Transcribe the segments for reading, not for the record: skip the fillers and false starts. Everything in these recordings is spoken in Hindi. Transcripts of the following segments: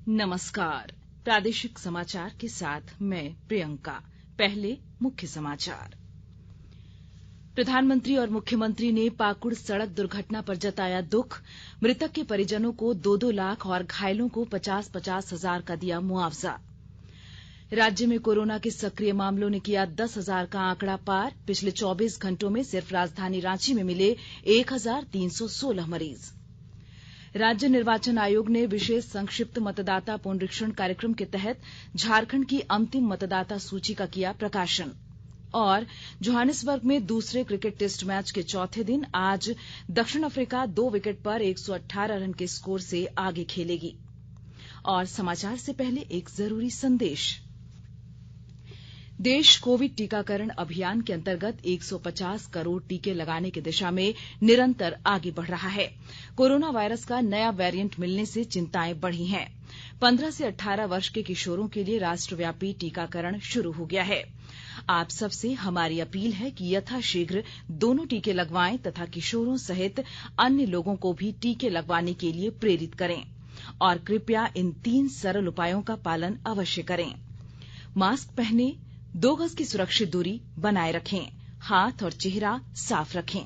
नमस्कार। प्रादेशिक समाचार के साथ मैं प्रियंका। पहले मुख्य समाचार। प्रधानमंत्री और मुख्यमंत्री ने पाकुड़ सड़क दुर्घटना पर जताया दुख। मृतक के परिजनों को 2-2 लाख और घायलों को 50-50 हजार का दिया मुआवजा। राज्य में कोरोना के सक्रिय मामलों ने किया 10,000 का आंकड़ा पार। पिछले 24 घंटों में सिर्फ राजधानी रांची में मिले 1,316 मरीज। राज्य निर्वाचन आयोग ने विशेष संक्षिप्त मतदाता पुनरीक्षण कार्यक्रम के तहत झारखंड की अंतिम मतदाता सूची का किया प्रकाशन। और जोहानिसबर्ग में दूसरे क्रिकेट टेस्ट मैच के चौथे दिन आज दक्षिण अफ्रीका 2 विकेट पर 118 रन के स्कोर से आगे खेलेगी। और समाचार से पहले एक जरूरी संदेश। देश कोविड टीकाकरण अभियान के अंतर्गत 150 करोड़ टीके लगाने की दिशा में निरंतर आगे बढ़ रहा है। कोरोना वायरस का नया वेरिएंट मिलने से चिंताएं बढ़ी हैं। 15 से 18 वर्ष के किशोरों के लिए राष्ट्रव्यापी टीकाकरण शुरू हो गया है। आप सबसे हमारी अपील है कि यथाशीघ्र दोनों टीके लगवाएं तथा किशोरों सहित अन्य लोगों को भी टीके लगवाने के लिए प्रेरित करें। और कृपया इन 3 सरल उपायों का पालन अवश्य करें। मास्क पहनें, 2 गज की सुरक्षित दूरी बनाए रखें, हाथ और चेहरा साफ रखें।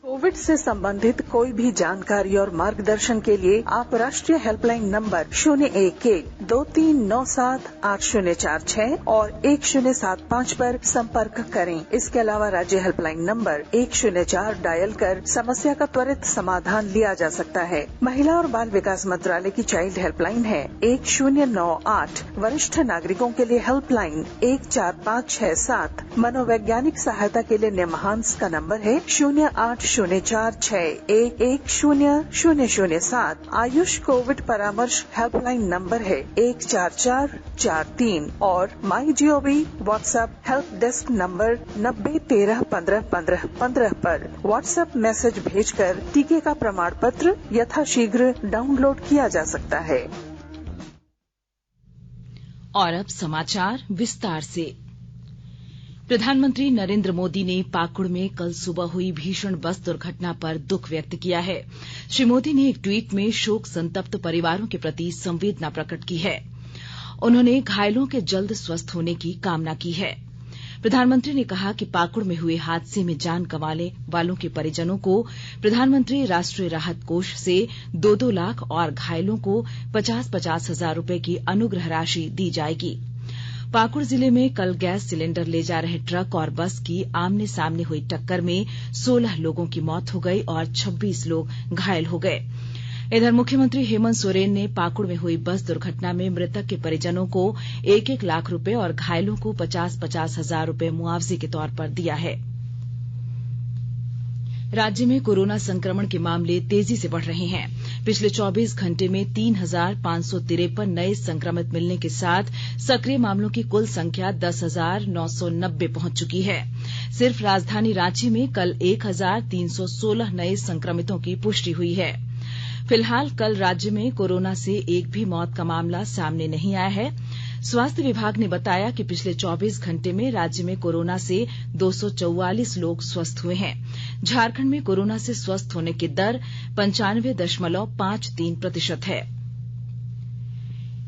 कोविड से संबंधित कोई भी जानकारी और मार्गदर्शन के लिए आप राष्ट्रीय हेल्पलाइन नंबर 011-2397-8046 और 1075 पर संपर्क करें। इसके अलावा राज्य हेल्पलाइन नंबर 104 डायल कर समस्या का त्वरित समाधान लिया जा सकता है। महिला और बाल विकास मंत्रालय की चाइल्ड हेल्पलाइन है 1098। वरिष्ठ नागरिकों के लिए हेल्पलाइन 14567। मनोवैज्ञानिक सहायता के लिए निमहांस का नंबर है 0846110007। आयुष कोविड परामर्श हेल्पलाइन नंबर है 14443 और MyGov WhatsApp help desk number 90131515 पर व्हाट्सएप मैसेज भेजकर टीके का प्रमाण पत्र यथाशीघ्र डाउनलोड किया जा सकता है। और अब समाचार विस्तार से। प्रधानमंत्री नरेंद्र मोदी ने पाकुड़ में कल सुबह हुई भीषण बस दुर्घटना पर दुख व्यक्त किया है। श्री मोदी ने एक ट्वीट में शोक संतप्त परिवारों के प्रति संवेदना प्रकट की है। उन्होंने घायलों के जल्द स्वस्थ होने की कामना की है। प्रधानमंत्री ने कहा कि पाकुड़ में हुए हादसे में जान गंवाने वालों के परिजनों को प्रधानमंत्री राष्ट्रीय राहत कोष से 2-2 लाख और घायलों को 50-50 हजार रुपए की अनुग्रह राशि दी जाएगी। पाकुड़ जिले में कल गैस सिलेंडर ले जा रहे ट्रक और बस की आमने सामने हुई टक्कर में 16 लोगों की मौत हो गई और 26 लोग घायल हो गए। इधर मुख्यमंत्री हेमंत सोरेन ने पाकुड़ में हुई बस दुर्घटना में मृतक के परिजनों को 1-1 लाख रुपए और घायलों को 50-50 हजार रुपए मुआवजे के तौर पर दिया है। राज्य में कोरोना संक्रमण के मामले तेजी से बढ़ रहे हैं। पिछले 24 घंटे में 3,553 नए संक्रमित मिलने के साथ सक्रिय मामलों की कुल संख्या 10,990 पहुंच चुकी है। सिर्फ राजधानी रांची में कल 1,316 नए संक्रमितों की पुष्टि हुई है। फिलहाल कल राज्य में कोरोना से एक भी मौत का मामला सामने नहीं आया है। स्वास्थ्य विभाग ने बताया कि पिछले 24 घंटे में राज्य में कोरोना से 244 लोग स्वस्थ हुए हैं। झारखंड में कोरोना से स्वस्थ होने की दर 95.53% है।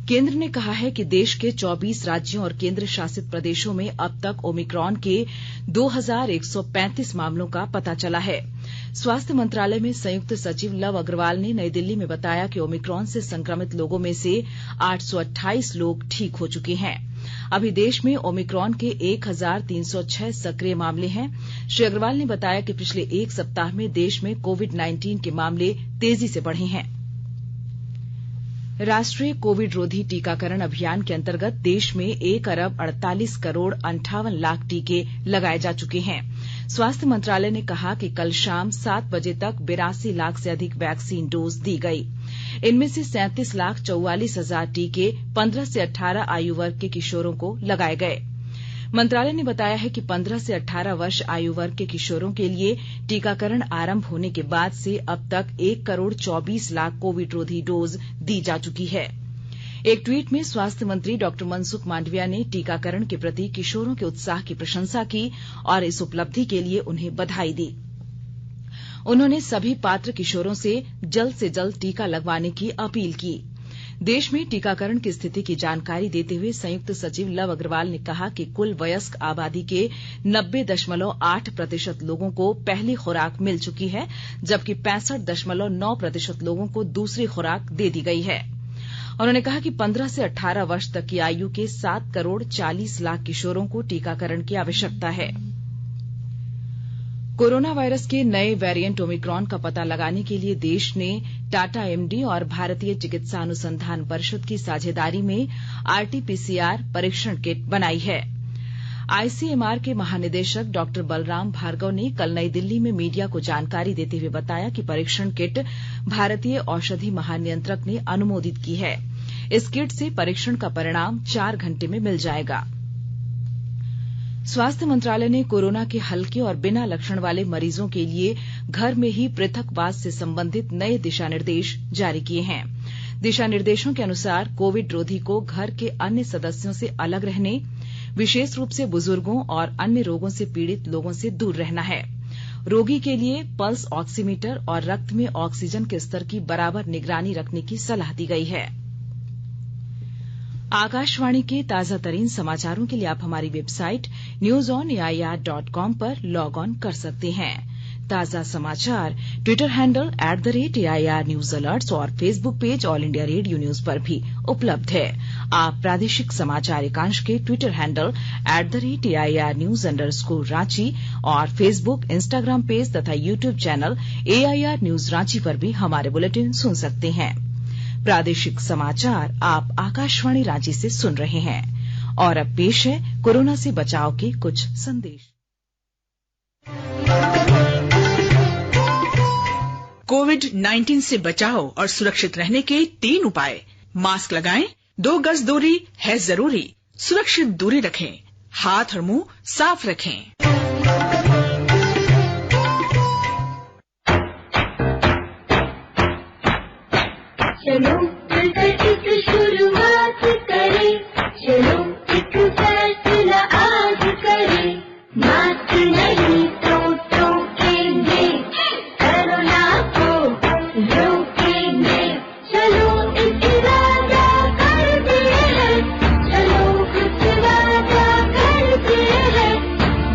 केंद्र ने कहा है कि देश के 24 राज्यों और केंद्र शासित प्रदेशों में अब तक ओमिक्रॉन के 2,135 मामलों का पता चला है। स्वास्थ्य मंत्रालय में संयुक्त सचिव लव अग्रवाल ने नई दिल्ली में बताया कि ओमिक्रॉन से संक्रमित लोगों में से 828 लोग ठीक हो चुके हैं। अभी देश में ओमिक्रॉन के 1,306 सक्रिय मामले हैं। श्री अग्रवाल ने बताया कि पिछले एक सप्ताह में देश में कोविड-19 के मामले तेजी से बढ़े हैं। राष्ट्रीय कोविड रोधी टीकाकरण अभियान के अंतर्गत देश में 1,48 करोड़ 58 लाख टीके लगाए जा चुके हैं। स्वास्थ्य मंत्रालय ने कहा कि कल शाम 7 बजे तक 82 लाख से अधिक वैक्सीन डोज दी गई। इनमें से 37,44,000 टीके 15 से 18 आयु वर्ग के किशोरों को लगाए गए। मंत्रालय ने बताया है कि 15 से 18 वर्ष आयु वर्ग के किशोरों के लिए टीकाकरण आरंभ होने के बाद से अब तक 1 करोड़ 24 लाख कोविड रोधी डोज दी जा चुकी है। एक ट्वीट में स्वास्थ्य मंत्री डॉक्टर मनसुख मांडविया ने टीकाकरण के प्रति किशोरों के उत्साह की प्रशंसा की और इस उपलब्धि के लिए उन्हें बधाई दी। उन्होंने सभी पात्र किशोरों से जल्द टीका लगवाने की अपील की। देश में टीकाकरण की स्थिति की जानकारी देते हुए संयुक्त सचिव लव अग्रवाल ने कहा कि कुल वयस्क आबादी के 90.8% लोगों को पहली खुराक मिल चुकी है, जबकि 65.9% लोगों को दूसरी खुराक दे दी गई है। उन्होंने कहा कि 15 से 18 वर्ष तक की आयु के 7 करोड़ 40 लाख किशोरों को टीकाकरण की आवश्यकता है। कोरोना वायरस के नए वेरिएंट ओमिक्रॉन का पता लगाने के लिए देश ने टाटा एमडी और भारतीय चिकित्सा अनुसंधान परिषद की साझेदारी में आरटीपीसीआर परीक्षण किट बनाई है। आईसीएमआर के महानिदेशक डॉक्टर बलराम भार्गव ने कल नई दिल्ली में मीडिया को जानकारी देते हुए बताया कि परीक्षण किट भारतीय औषधि महानियंत्रक ने अनुमोदित की है। इस किट से परीक्षण का परिणाम 4 घंटे में मिल जाएगा। स्वास्थ्य मंत्रालय ने कोरोना के हल्के और बिना लक्षण वाले मरीजों के लिए घर में ही पृथकवास से संबंधित नए दिशा निर्देश जारी किए हैं। दिशा निर्देशों के अनुसार कोविड रोधी को घर के अन्य सदस्यों से अलग रहने, विशेष रूप से बुजुर्गों और अन्य रोगों से पीड़ित लोगों से दूर रहना है। रोगी के लिए पल्स ऑक्सीमीटर और रक्त में ऑक्सीजन के स्तर की बराबर निगरानी रखने की सलाह दी गई है। आकाशवाणी के ताजा तरीन समाचारों के लिए आप हमारी वेबसाइट newsonair.com पर लॉग ऑन कर सकते हैं। ताजा समाचार Twitter handle @AIR news alerts और Facebook page All India Radio news पर भी उपलब्ध है। आप प्रादेशिक समाचार एकांश के Twitter handle @AIR news _Ranchi और फेसबुक, इंस्टाग्राम पेज तथा YouTube channel AIR news Ranchi पर भी हमारे बुलेटिन सुन सकते हैं। प्रादेशिक समाचार आप आकाशवाणी रांची से सुन रहे हैं और अब पेश है कोरोना से बचाव के कुछ संदेश। कोविड-19 से बचाव और सुरक्षित रहने के 3 उपाय। मास्क लगाएं, 2 गज दूरी है जरूरी, सुरक्षित दूरी रखें, हाथ और मुंह साफ रखें। चलो मिलकर एक शुरुआत करें, चलो एक फैसला आज करें, मास्क नहीं तो टोकेंगे, कोरोना को रोकेंगे, चलो एक वादा करते हैं, चलो कुछ वादा करते हैं,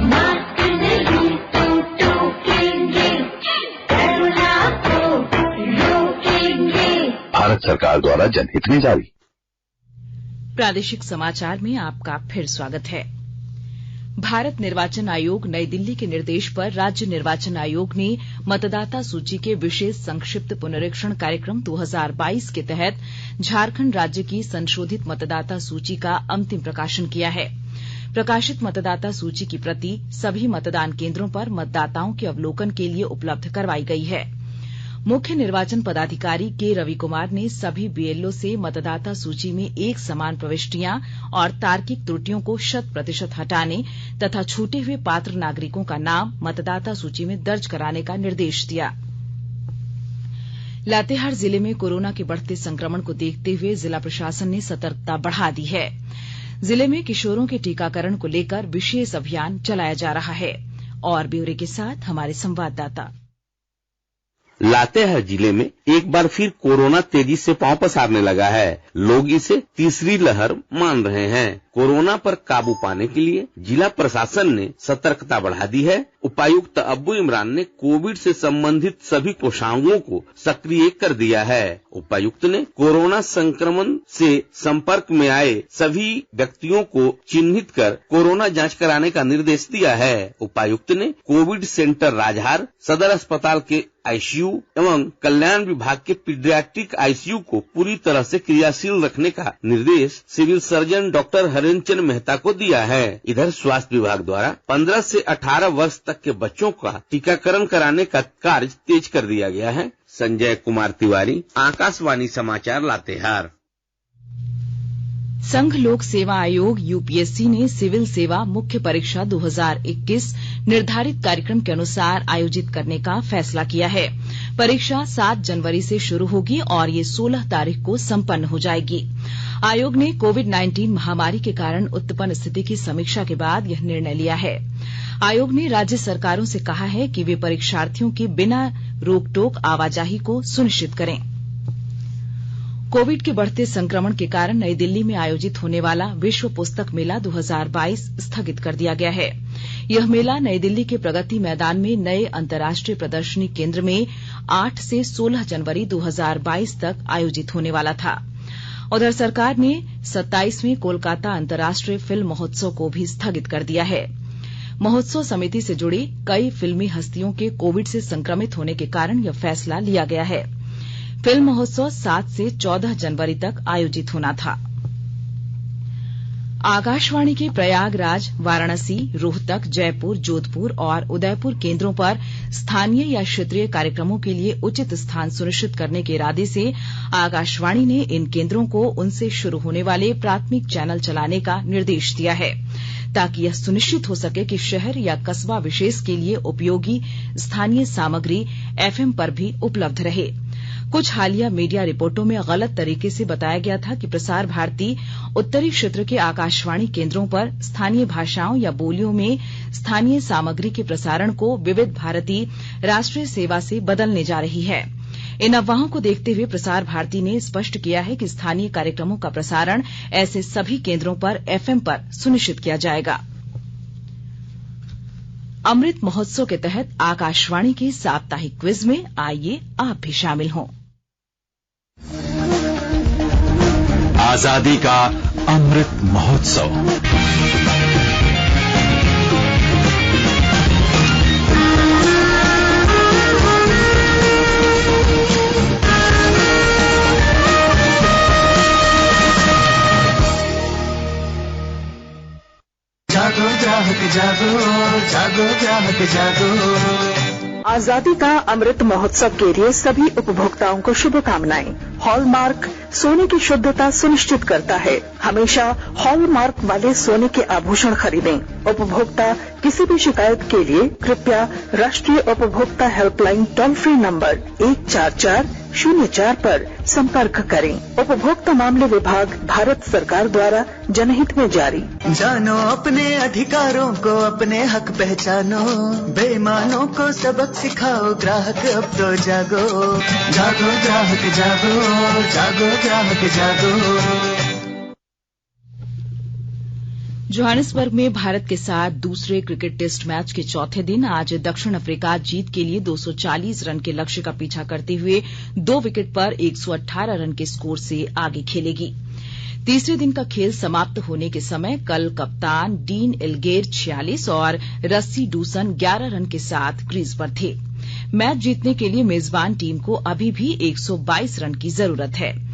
मास्क नहीं तो टोकेंगे, कोरोना को रोकेंगे। भारत सरकार द्वारा जनहित में जारी। प्रादेशिक समाचार में आपका फिर स्वागत है। भारत निर्वाचन आयोग नई दिल्ली के निर्देश पर राज्य निर्वाचन आयोग ने मतदाता सूची के विशेष संक्षिप्त पुनरीक्षण कार्यक्रम 2022 के तहत झारखंड राज्य की संशोधित मतदाता सूची का अंतिम प्रकाशन किया है। प्रकाशित मतदाता सूची की प्रति सभी मतदान केंद्रों पर मतदाताओं के अवलोकन के लिए उपलब्ध करवाई गई है। मुख्य निर्वाचन पदाधिकारी के रवि कुमार ने सभी बीएलओ से मतदाता सूची में एक समान प्रविष्टियां और तार्किक त्रुटियों को 100% हटाने तथा छूटे हुए पात्र नागरिकों का नाम मतदाता सूची में दर्ज कराने का निर्देश दिया। लातेहार जिले में कोरोना के बढ़ते संक्रमण को देखते हुए जिला प्रशासन ने सतर्कता बढ़ा दी है। जिले में किशोरों के टीकाकरण को लेकर विशेष अभियान चलाया जा रहा है। और ब्यौरे के साथ हमारे संवाददाता। लातेहार जिले में एक बार फिर कोरोना तेजी से पांव पसारने लगा है। लोग इसे तीसरी लहर मान रहे हैं। कोरोना पर काबू पाने के लिए जिला प्रशासन ने सतर्कता बढ़ा दी है। उपायुक्त अब्बू इमरान ने कोविड से संबंधित सभी कोषांगों को सक्रिय कर दिया है। उपायुक्त ने कोरोना संक्रमण से संपर्क में आए सभी व्यक्तियों को चिन्हित कर कोरोना जांच कराने का निर्देश दिया है। उपायुक्त ने कोविड सेंटर राजहार, सदर अस्पताल के आईसीयू एवं कल्याण विभाग के पीडियाट्रिक आईसीयू को पूरी तरह से क्रियाशील रखने का निर्देश civil surgeon doctor Harendra Mehta को दिया है। इधर स्वास्थ्य विभाग द्वारा 15 से 18 वर्ष तक के बच्चों का टीकाकरण कराने का कार्य तेज कर दिया गया है। संजय कुमार तिवारी, आकाशवाणी समाचार, लातेहार। संघ लोक सेवा आयोग यूपीएससी ने सिविल सेवा मुख्य परीक्षा 2021 निर्धारित कार्यक्रम के अनुसार आयोजित करने का फैसला किया है। परीक्षा 7 जनवरी से शुरू होगी और ये 16 तारीख को संपन्न हो जाएगी। आयोग ने कोविड-19 महामारी के कारण उत्पन्न स्थिति की समीक्षा के बाद यह निर्णय लिया है। आयोग ने राज्य सरकारों से कहा है कि वे परीक्षार्थियों की बिना रोक-टोक आवाजाही को सुनिश्चित करें। कोविड के बढ़ते संक्रमण के कारण नई दिल्ली में आयोजित होने वाला विश्व पुस्तक मेला 2022 स्थगित कर दिया गया है। यह मेला नई दिल्ली के प्रगति मैदान में नए अंतर्राष्ट्रीय प्रदर्शनी केंद्र में 8 से 16 जनवरी 2022 तक आयोजित होने वाला था। उधर सरकार ने 27वें कोलकाता अंतर्राष्ट्रीय फिल्म महोत्सव को भी स्थगित कर दिया है। महोत्सव समिति से जुड़ी कई फिल्मी हस्तियों के कोविड से संक्रमित होने के कारण यह फैसला लिया गया है। फिल्म महोत्सव 7 से 14 जनवरी तक आयोजित होना था। आकाशवाणी के प्रयागराज, वाराणसी, रोहतक, जयपुर, जोधपुर और उदयपुर केंद्रों पर स्थानीय या क्षेत्रीय कार्यक्रमों के लिए उचित स्थान सुनिश्चित करने के इरादे से आकाशवाणी ने इन केंद्रों को उनसे शुरू होने वाले प्राथमिक चैनल चलाने का निर्देश दिया है, ताकि यह सुनिश्चित हो सके कि शहर या कस्बा विशेष के लिए उपयोगी स्थानीय सामग्री एफएम पर भी उपलब्ध रहे। कुछ हालिया मीडिया रिपोर्टों में गलत तरीके से बताया गया था कि प्रसार भारती उत्तरी क्षेत्र के आकाशवाणी केंद्रों पर स्थानीय भाषाओं या बोलियों में स्थानीय सामग्री के प्रसारण को विविध भारती राष्ट्रीय सेवा से बदलने जा रही है। इन अफवाहों को देखते हुए प्रसार भारती ने स्पष्ट किया है कि स्थानीय कार्यक्रमों का प्रसारण ऐसे सभी केंद्रों पर एफएम पर सुनिश्चित किया जाएगा। अमृत महोत्सव के तहत आकाशवाणी के साप्ताहिक क्विज में आइए आप भी शामिल हों। आजादी का अमृत महोत्सव। जागो ग्राहक जागो, जागो ग्राहक जागो। आजादी का अमृत महोत्सव के लिए सभी उपभोक्ताओं को शुभकामनाएं। हॉलमार्क सोने की शुद्धता सुनिश्चित करता है। हमेशा हॉलमार्क वाले सोने के आभूषण खरीदें। उपभोक्ता किसी भी शिकायत के लिए कृपया राष्ट्रीय उपभोक्ता हेल्पलाइन टोल फ्री नंबर 14404 पर संपर्क करें। उपभोक्ता मामले विभाग, भारत सरकार द्वारा जनहित में जारी। जानो अपने अधिकारों को, अपने हक पहचानो, बेईमानों को सबक सिखाओ, ग्राहक अब तो जागो। जागो ग्राहक जागो, जागो ग्राहक जागो। जोहानिसबर्ग में भारत के साथ दूसरे क्रिकेट टेस्ट मैच के चौथे दिन आज दक्षिण अफ्रीका जीत के लिए 240 रन के लक्ष्य का पीछा करते हुए 2 विकेट पर 118 रन के स्कोर से आगे खेलेगी। तीसरे दिन का खेल समाप्त होने के समय कल कप्तान डीन एल्गेर 46 और रस्सी डूसन 11 रन के साथ क्रीज पर थे। मैच जीतने के लिए मेजबान टीम को अभी भी 122 रन की जरूरत है।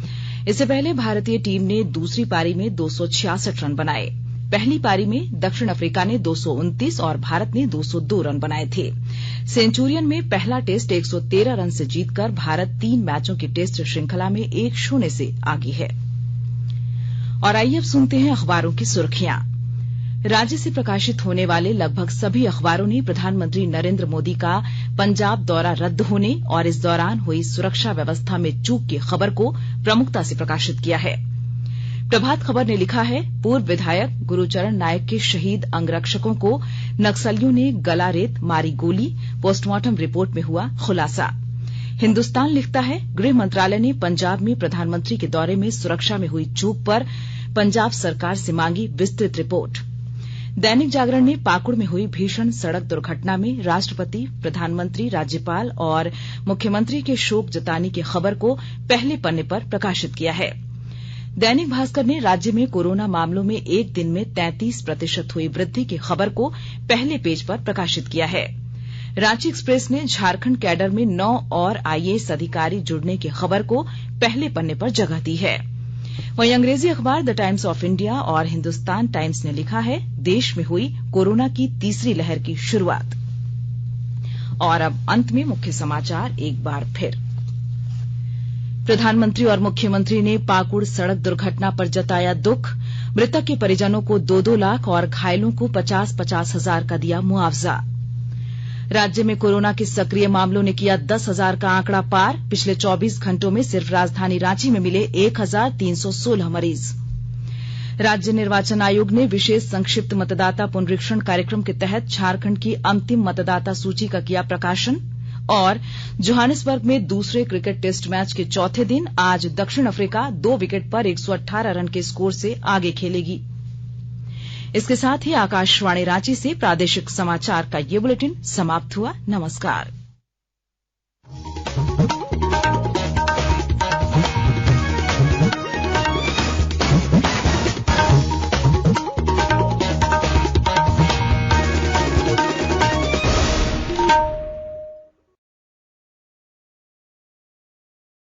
इससे पहले भारतीय टीम ने दूसरी पारी में 266 रन बनाए। पहली पारी में दक्षिण अफ्रीका ने 229 और भारत ने 202 रन बनाए थे। सेंचुरियन में पहला टेस्ट 113 रन से जीतकर भारत 3 मैचों की टेस्ट श्रृंखला में 1-0 से आगे है। और आइए अब सुनते हैं अखबारों की सुर्खियां। राज्य से प्रकाशित होने वाले लगभग सभी अखबारों ने प्रधानमंत्री नरेंद्र मोदी का पंजाब दौरा रद्द होने और इस दौरान हुई सुरक्षा व्यवस्था में चूक की खबर को प्रमुखता से प्रकाशित किया है। प्रभात खबर ने लिखा है, पूर्व विधायक गुरुचरण नायक के शहीद अंगरक्षकों को नक्सलियों ने गला रेत मारी गोली, पोस्टमार्टम रिपोर्ट में हुआ खुलासा। हिन्दुस्तान लिखता है, गृह मंत्रालय ने पंजाब में प्रधानमंत्री के दौरे में सुरक्षा में हुई चूक पर पंजाब सरकार से मांगी विस्तृत रिपोर्ट। दैनिक जागरण ने पाकुड़ में हुई भीषण सड़क दुर्घटना में राष्ट्रपति, प्रधानमंत्री, राज्यपाल और मुख्यमंत्री के शोक जताने की खबर को पहले पन्ने पर प्रकाशित किया है। दैनिक भास्कर ने राज्य में कोरोना मामलों में एक दिन में 33% हुई वृद्धि की खबर को पहले पेज पर प्रकाशित किया है। रांची एक्सप्रेस ने झारखंड कैडर में 9 और आईएएस अधिकारी जुड़ने की खबर को पहले पन्ने पर जगह दी है। वहीं अंग्रेजी अखबार द टाइम्स ऑफ इंडिया और हिन्दुस्तान टाइम्स ने लिखा है, देश में हुई कोरोना की तीसरी लहर की शुरुआत। और अब अंत में मुख्य समाचार एक बार फिर। प्रधानमंत्री और मुख्यमंत्री ने पाकुड़ सड़क दुर्घटना पर जताया दुख। मृतक के परिजनों को 2-2 लाख और घायलों को 50-50 हजार का दिया मुआवजा। राज्य में कोरोना के सक्रिय मामलों ने किया 10,000 का आंकड़ा पार। पिछले 24 घंटों में सिर्फ राजधानी रांची में मिले 1,316 मरीज। राज्य निर्वाचन आयोग ने विशेष संक्षिप्त मतदाता पुनरीक्षण कार्यक्रम के तहत झारखंड की अंतिम मतदाता सूची का किया प्रकाशन। और जोहानिसबर्ग में दूसरे क्रिकेट टेस्ट मैच के चौथे दिन आज दक्षिण अफ्रीका 2 विकेट पर 118 रन के स्कोर से आगे खेलेगी। इसके साथ ही आकाशवाणी रांची से प्रादेशिक समाचार का ये बुलेटिन समाप्त हुआ। नमस्कार।